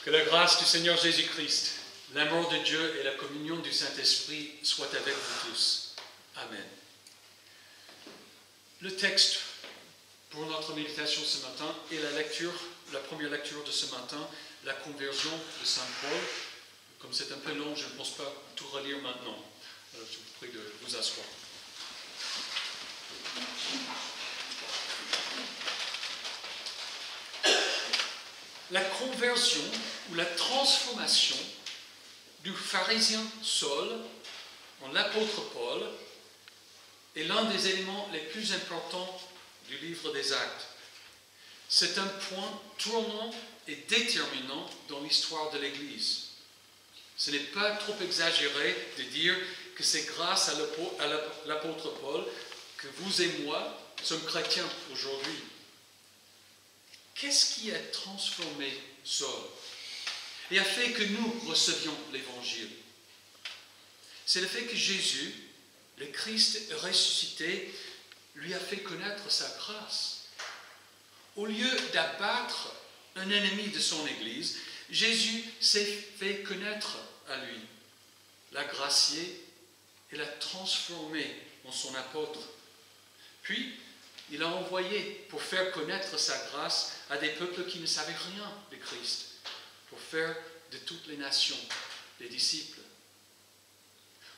Que la grâce du Seigneur Jésus-Christ, l'amour de Dieu et la communion du Saint-Esprit soient avec vous tous. Amen. Le texte pour notre méditation ce matin est la première lecture de ce matin, la conversion de Saint Paul. Comme c'est un peu long, je ne pense pas tout relire maintenant. Je vous prie de vous asseoir. La conversion ou la transformation du pharisien Saul en l'apôtre Paul est l'un des éléments les plus importants du livre des Actes. C'est un point tournant et déterminant dans l'histoire de l'Église. Ce n'est pas trop exagéré de dire que c'est grâce à l'apôtre Paul que vous et moi sommes chrétiens aujourd'hui. Qu'est-ce qui a transformé Saul et a fait que nous recevions l'Évangile? C'est le fait que Jésus, le Christ ressuscité, lui a fait connaître sa grâce. Au lieu d'abattre un ennemi de son Église, Jésus s'est fait connaître à lui, l'a gracié et l'a transformé en son apôtre. Puis, il a envoyé pour faire connaître sa grâce à des peuples qui ne savaient rien de Christ, pour faire de toutes les nations des disciples.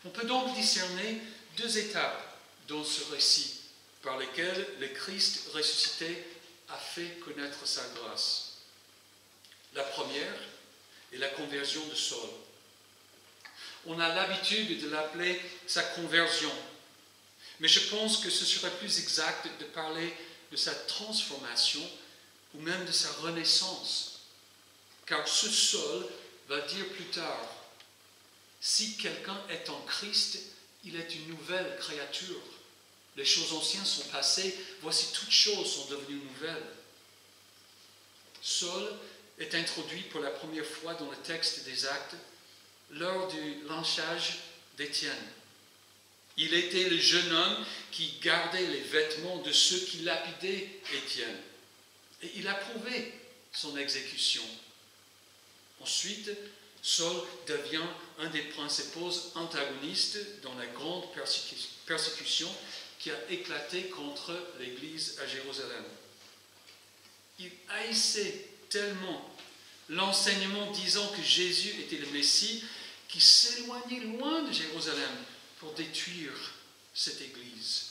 On peut donc discerner deux étapes dans ce récit par lesquelles le Christ ressuscité a fait connaître sa grâce. La première est la conversion de Saul. On a l'habitude de l'appeler sa conversion. Mais je pense que ce serait plus exact de parler de sa transformation ou même de sa renaissance. Car ce Saul va dire plus tard, si quelqu'un est en Christ, il est une nouvelle créature. Les choses anciennes sont passées, voici toutes choses sont devenues nouvelles. Saul est introduit pour la première fois dans le texte des Actes lors du lynchage d'Étienne. Il était le jeune homme qui gardait les vêtements de ceux qui lapidaient Étienne. Et il approuvait son exécution. Ensuite, Saul devient un des principaux antagonistes dans la grande persécution qui a éclaté contre l'Église à Jérusalem. Il haïssait tellement l'enseignement disant que Jésus était le Messie qu'il s'éloignait loin de Jérusalem pour détruire cette Église.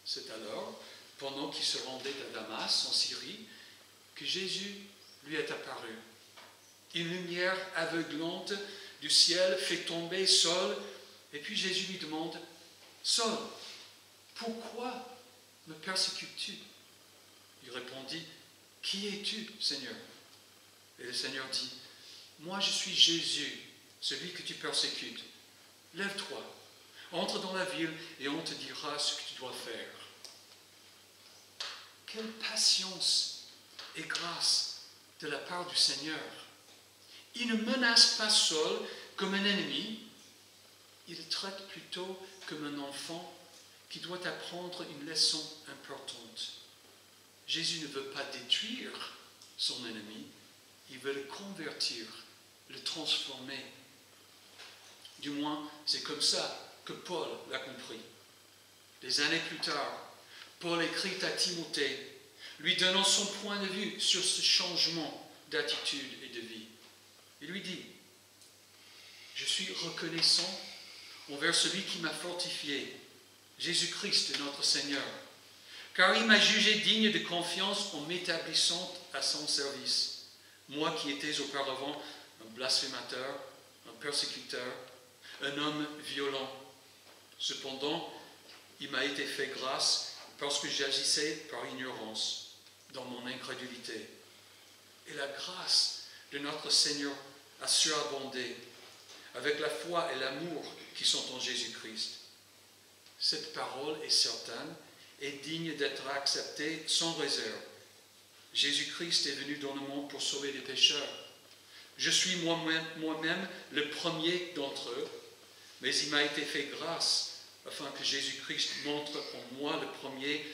C'est alors, pendant qu'il se rendait à Damas, en Syrie, que Jésus lui est apparu. Une lumière aveuglante du ciel fait tomber Saul, et puis Jésus lui demande, « Saul, pourquoi me persécutes-tu » Il répondit, « Qui es-tu, Seigneur » Et le Seigneur dit, « Moi je suis Jésus, celui que tu persécutes. Lève-toi, entre dans la ville et on te dira ce que tu dois faire. » Quelle patience et grâce de la part du Seigneur. Il ne menace pas Saul comme un ennemi, il le traite plutôt comme un enfant qui doit apprendre une leçon importante. Jésus ne veut pas détruire son ennemi, il veut le convertir, le transformer. Du moins, c'est comme ça que Paul l'a compris. Des années plus tard, Paul écrit à Timothée, lui donnant son point de vue sur ce changement d'attitude et de vie. Il lui dit, « Je suis reconnaissant envers celui qui m'a fortifié, Jésus-Christ notre Seigneur, car il m'a jugé digne de confiance en m'établissant à son service, moi qui étais auparavant un blasphémateur, un persécuteur, un homme violent. Cependant, il m'a été fait grâce parce que j'agissais par ignorance, dans mon incrédulité. Et la grâce de notre Seigneur a surabondé avec la foi et l'amour qui sont en Jésus-Christ. Cette parole est certaine et digne d'être acceptée sans réserve. Jésus-Christ est venu dans le monde pour sauver les pécheurs. Je suis moi-même le premier d'entre eux, mais il m'a été fait grâce afin que Jésus-Christ montre en moi le premier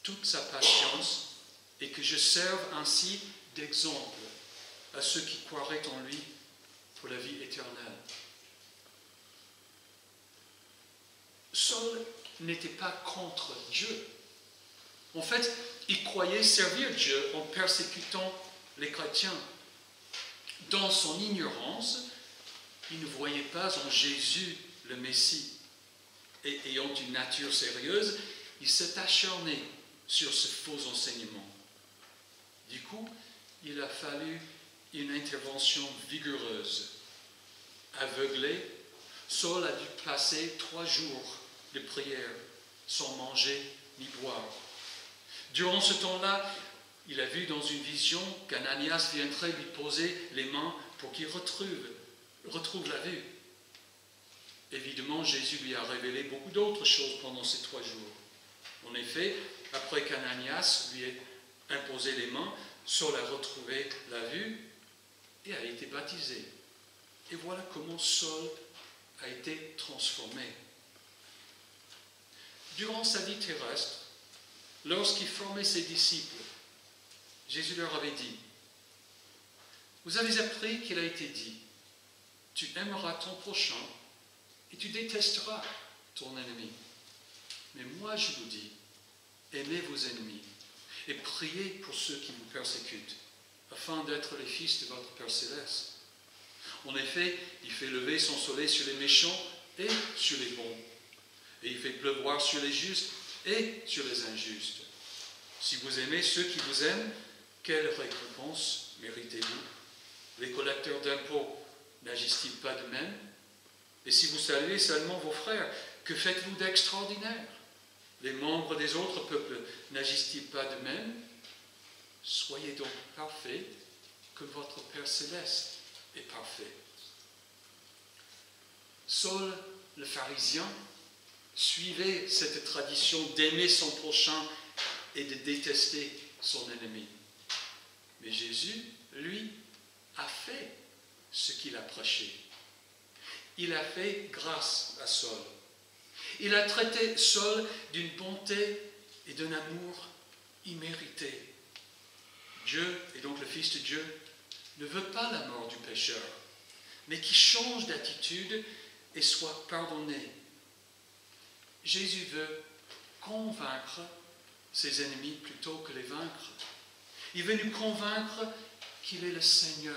toute sa patience et que je serve ainsi d'exemple à ceux qui croiraient en lui pour la vie éternelle. Saul n'était pas contre Dieu. En fait, il croyait servir Dieu en persécutant les chrétiens. Dans son ignorance, il ne voyait pas en Jésus le Messie. Et ayant une nature sérieuse, il s'est acharné sur ce faux enseignement. Du coup, il a fallu une intervention vigoureuse. Aveuglé, Saul a dû passer 3 jours de prière sans manger ni boire. Durant ce temps-là, il a vu dans une vision qu'Ananias viendrait lui poser les mains pour qu'il retrouve la vue. Évidemment, Jésus lui a révélé beaucoup d'autres choses pendant ces 3 jours. En effet, après qu'Ananias lui ait imposé les mains, Saul a retrouvé la vue et a été baptisé. Et voilà comment Saul a été transformé. Durant sa vie terrestre, lorsqu'il formait ses disciples, Jésus leur avait dit, « Vous avez appris qu'il a été dit, tu aimeras ton prochain et tu détesteras ton ennemi. Mais moi je vous dis, aimez vos ennemis et priez pour ceux qui vous persécutent, afin d'être les fils de votre Père céleste. En effet, il fait lever son soleil sur les méchants et sur les bons, et il fait pleuvoir sur les justes et sur les injustes. Si vous aimez ceux qui vous aiment, quelle récompense méritez-vous? Les collecteurs d'impôts n'agissent-ils pas de même? Et si vous saluez seulement vos frères, que faites-vous d'extraordinaire? Les membres des autres peuples n'agissent-ils pas de même? Soyez donc parfaits, que votre Père céleste est parfait. » Saul, le pharisien, suivait cette tradition d'aimer son prochain et de détester son ennemi. Mais Jésus, lui, a fait ce qu'il a prêché. Il a fait grâce à Saul. Il a traité Saul d'une bonté et d'un amour immérité. Dieu, et donc le Fils de Dieu, ne veut pas la mort du pécheur, mais qui change d'attitude et soit pardonné. Jésus veut convaincre ses ennemis plutôt que les vaincre. Il veut nous convaincre qu'il est le Seigneur.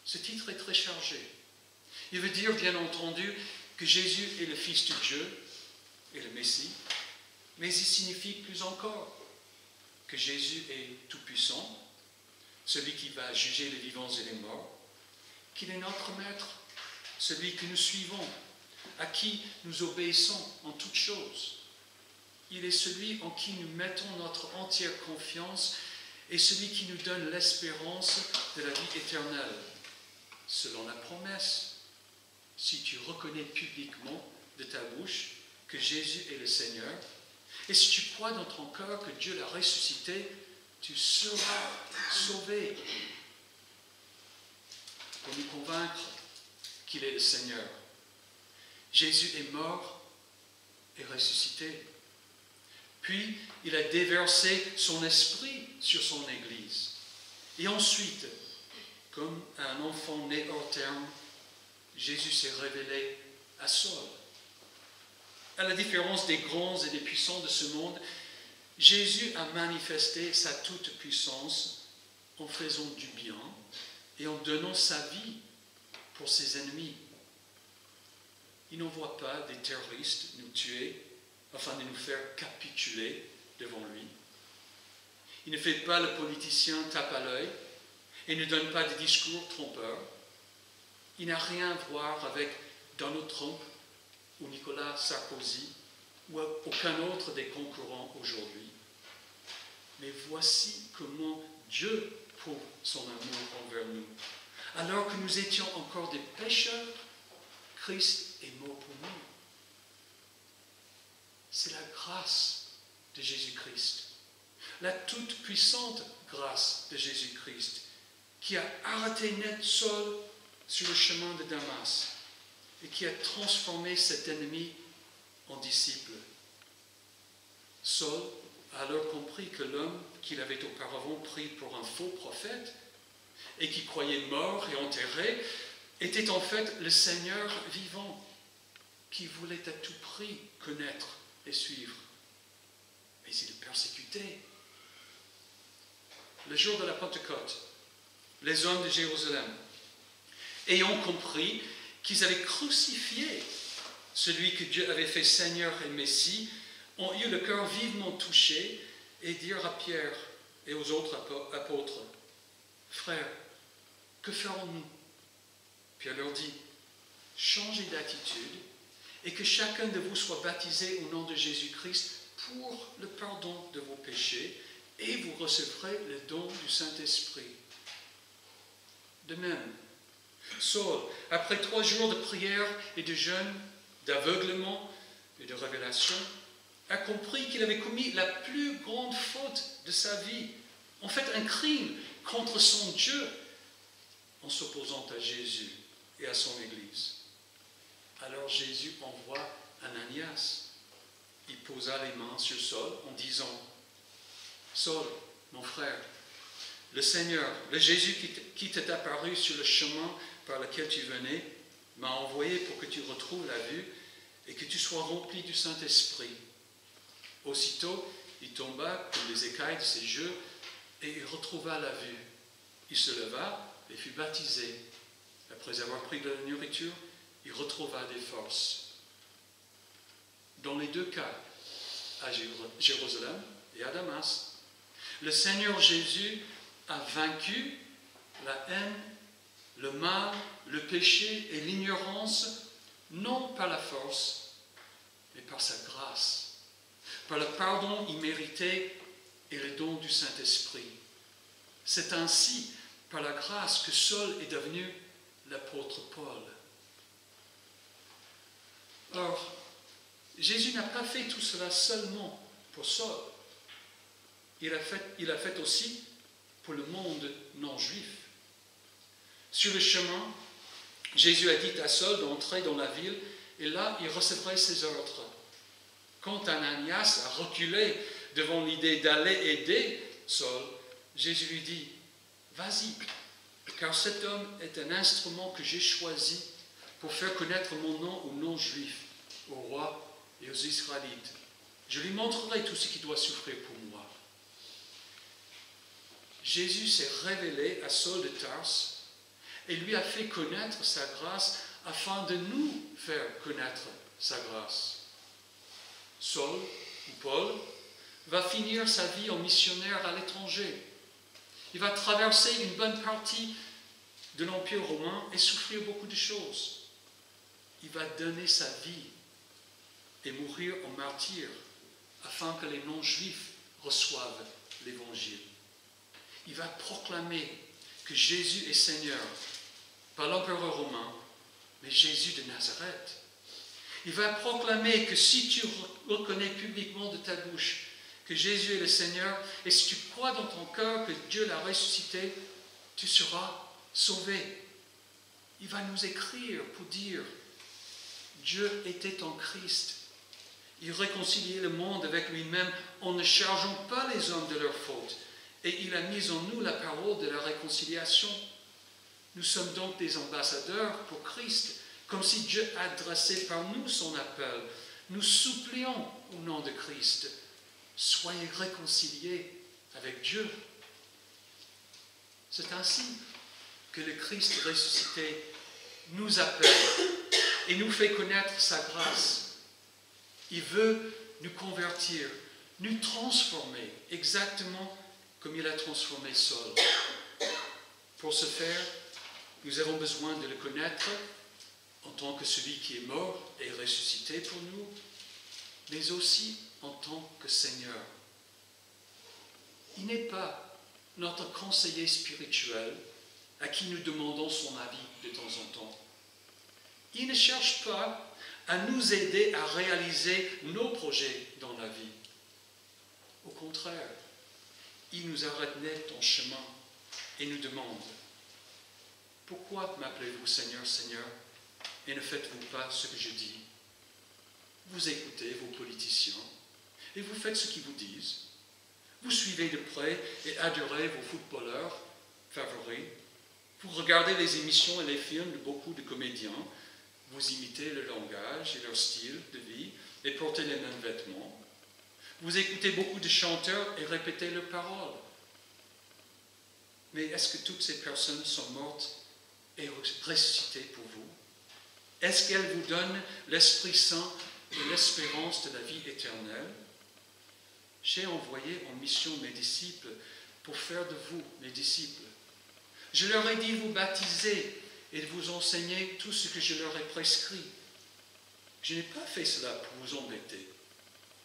Ce titre est très chargé. Il veut dire, bien entendu, que Jésus est le Fils de Dieu et le Messie, mais il signifie plus encore que Jésus est tout-puissant, celui qui va juger les vivants et les morts, qu'il est notre Maître, celui que nous suivons, à qui nous obéissons en toutes choses. Il est celui en qui nous mettons notre entière confiance et celui qui nous donne l'espérance de la vie éternelle. Selon la promesse, si tu reconnais publiquement de ta bouche que Jésus est le Seigneur, et si tu crois dans ton cœur que Dieu l'a ressuscité, tu seras sauvé. Pour nous convaincre qu'il est le Seigneur. Jésus est mort et ressuscité. Puis, il a déversé son esprit sur son Église. Et ensuite, comme un enfant né hors terme, Jésus s'est révélé à Saul. À la différence des grands et des puissants de ce monde, Jésus a manifesté sa toute-puissance en faisant du bien et en donnant sa vie pour ses ennemis. Il n'envoie pas des terroristes nous tuer afin de nous faire capituler devant lui. Il ne fait pas le politicien tape à l'œil et ne donne pas de discours trompeurs. Il n'a rien à voir avec Donald Trump ou Nicolas Sarkozy ou aucun autre des concurrents aujourd'hui. Mais voici comment Dieu prouve son amour envers nous. Alors que nous étions encore des pécheurs, Christ est mort pour nous. C'est la grâce de Jésus-Christ, la toute-puissante grâce de Jésus-Christ, qui a arrêté net Saul sur le chemin de Damas et qui a transformé cet ennemi en disciple. Saul a alors compris que l'homme qu'il avait auparavant pris pour un faux prophète et qui croyait mort et enterré, était en fait le Seigneur vivant, qui voulait à tout prix connaître et suivre. Mais il le persécutait. Le jour de la Pentecôte, les hommes de Jérusalem, ayant compris qu'ils avaient crucifié celui que Dieu avait fait Seigneur et Messie, ont eu le cœur vivement touché et dirent à Pierre et aux autres apôtres, « Frères, que ferons-nous » Pierre leur dit, « Changez d'attitude et que chacun de vous soit baptisé au nom de Jésus-Christ pour le pardon de vos péchés et vous recevrez le don du Saint-Esprit. » De même, Saul, après 3 jours de prière et de jeûne, d'aveuglement et de révélation, a compris qu'il avait commis la plus grande faute de sa vie, en fait un crime contre son Dieu, en s'opposant à Jésus et à son Église. Alors Jésus envoie Ananias. Il posa les mains sur Saul en disant, « Saul, mon frère, le Seigneur, le Jésus qui t'est apparu sur le chemin par lequel tu venais, m'a envoyé pour que tu retrouves la vue et que tu sois rempli du Saint-Esprit. » Aussitôt, il tomba comme les écailles de ses yeux et il retrouva la vue. Il se leva et fut baptisé. Après avoir pris de la nourriture, il retrouva des forces. Dans les 2 cas, à Jérusalem et à Damas, le Seigneur Jésus a vaincu la haine, le mal, le péché et l'ignorance, non par la force, mais par sa grâce, par le pardon immérité et le don du Saint-Esprit. C'est ainsi, par la grâce, que Saul est devenu l'apôtre Paul. Or, Jésus n'a pas fait tout cela seulement pour Saul. Il a fait aussi pour le monde non juif. Sur le chemin, Jésus a dit à Saul d'entrer dans la ville et là, il recevrait ses ordres. Quand Ananias a reculé devant l'idée d'aller aider Saul, Jésus lui dit, « Vas-y, car cet homme est un instrument que j'ai choisi pour faire connaître mon nom aux non-juifs, au roi et aux Israélites. Je lui montrerai tout ce qu'il doit souffrir pour moi. » Jésus s'est révélé à Saul de Tarse et lui a fait connaître sa grâce afin de nous faire connaître sa grâce. Saul, ou Paul, va finir sa vie en missionnaire à l'étranger. Il va traverser une bonne partie de l'Empire romain et souffrir beaucoup de choses. Il va donner sa vie et mourir en martyr afin que les non-juifs reçoivent l'Évangile. Il va proclamer que Jésus est Seigneur, pas l'empereur romain, mais Jésus de Nazareth. Il va proclamer que si tu reconnais publiquement de ta bouche que Jésus est le Seigneur, et si tu crois dans ton cœur que Dieu l'a ressuscité, tu seras sauvé. Il va nous écrire pour dire, Dieu était en Christ. Il réconciliait le monde avec lui-même en ne chargeant pas les hommes de leurs fautes, et il a mis en nous la parole de la réconciliation. Nous sommes donc des ambassadeurs pour Christ, comme si Dieu adressait par nous son appel. Nous supplions au nom de Christ, soyez réconciliés avec Dieu. C'est ainsi que le Christ ressuscité nous appelle et nous fait connaître sa grâce. Il veut nous convertir, nous transformer exactement comme il a transformé Saul. Pour ce faire, nous avons besoin de le connaître en tant que celui qui est mort et ressuscité pour nous, mais aussi en tant que Seigneur. Il n'est pas notre conseiller spirituel à qui nous demandons son avis de temps en temps. Il ne cherche pas à nous aider à réaliser nos projets dans la vie. Au contraire, il nous arrête net en chemin et nous demande « Pourquoi m'appelez-vous Seigneur, Seigneur, et ne faites-vous pas ce que je dis ?» Vous écoutez vos politiciens et vous faites ce qu'ils vous disent. Vous suivez de près et adorez vos footballeurs favoris Vous regardez les émissions et les films de beaucoup de comédiens, vous imitez le langage et leur style de vie et portez les mêmes vêtements. Vous écoutez beaucoup de chanteurs et répétez leurs paroles. Mais est-ce que toutes ces personnes sont mortes et ressuscitées pour vous? Est-ce qu'elles vous donnent l'Esprit Saint et l'espérance de la vie éternelle? J'ai envoyé en mission mes disciples pour faire de vous mes disciples. Je leur ai dit de vous baptiser et de vous enseigner tout ce que je leur ai prescrit. Je n'ai pas fait cela pour vous embêter,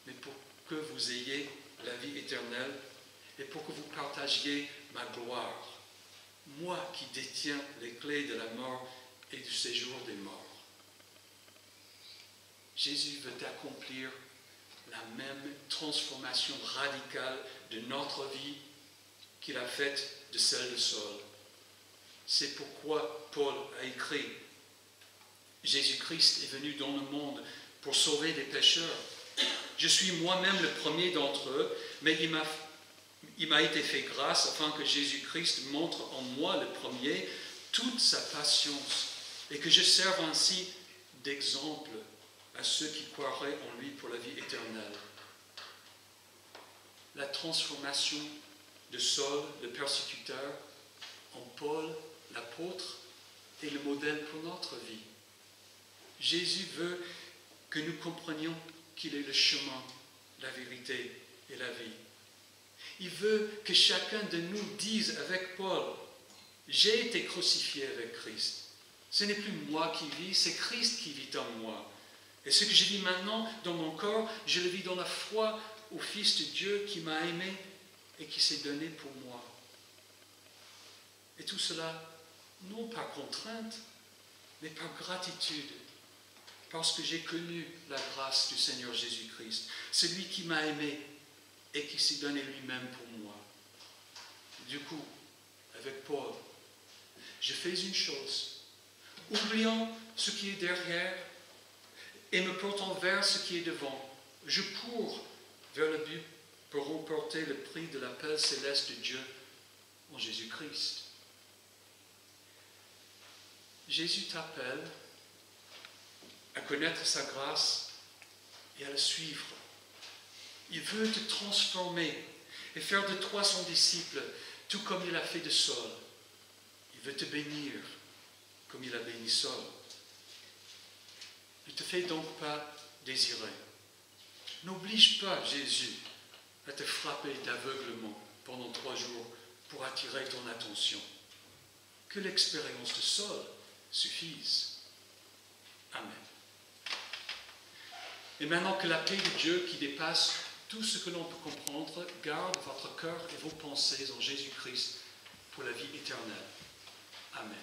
mais pour que vous ayez la vie éternelle et pour que vous partagiez ma gloire, moi qui détiens les clés de la mort et du séjour des morts. Jésus veut accomplir la même transformation radicale de notre vie qu'il a faite de celle de Saul. C'est pourquoi Paul a écrit « Jésus-Christ est venu dans le monde pour sauver des pécheurs. Je suis moi-même le premier d'entre eux, mais il m'a été fait grâce afin que Jésus-Christ montre en moi le premier toute sa patience et que je serve ainsi d'exemple à ceux qui croiraient en lui pour la vie éternelle. » La transformation de Saul, le persécuteur, en Paul, l'apôtre, est le modèle pour notre vie. Jésus veut que nous comprenions qu'il est le chemin, la vérité et la vie. Il veut que chacun de nous dise avec Paul, « J'ai été crucifié avec Christ. Ce n'est plus moi qui vis, c'est Christ qui vit en moi. Et ce que je vis maintenant dans mon corps, je le vis dans la foi au Fils de Dieu qui m'a aimé et qui s'est donné pour moi. » Et tout cela, non par contrainte, mais par gratitude, parce que j'ai connu la grâce du Seigneur Jésus-Christ, celui qui m'a aimé et qui s'est donné lui-même pour moi. Du coup, avec Paul, je fais une chose, oubliant ce qui est derrière et me portant vers ce qui est devant, je cours vers le but pour remporter le prix de l'appel céleste de Dieu en Jésus-Christ. Jésus t'appelle à connaître sa grâce et à le suivre. Il veut te transformer et faire de toi son disciple, tout comme il a fait de Saul. Il veut te bénir comme il a béni Saul. Ne te fais donc pas désirer. N'oblige pas Jésus à te frapper d'aveuglement pendant 3 jours pour attirer ton attention. Que l'expérience de Saul suffise. Amen. Et maintenant que la paix de Dieu qui dépasse tout ce que l'on peut comprendre garde votre cœur et vos pensées en Jésus-Christ pour la vie éternelle. Amen.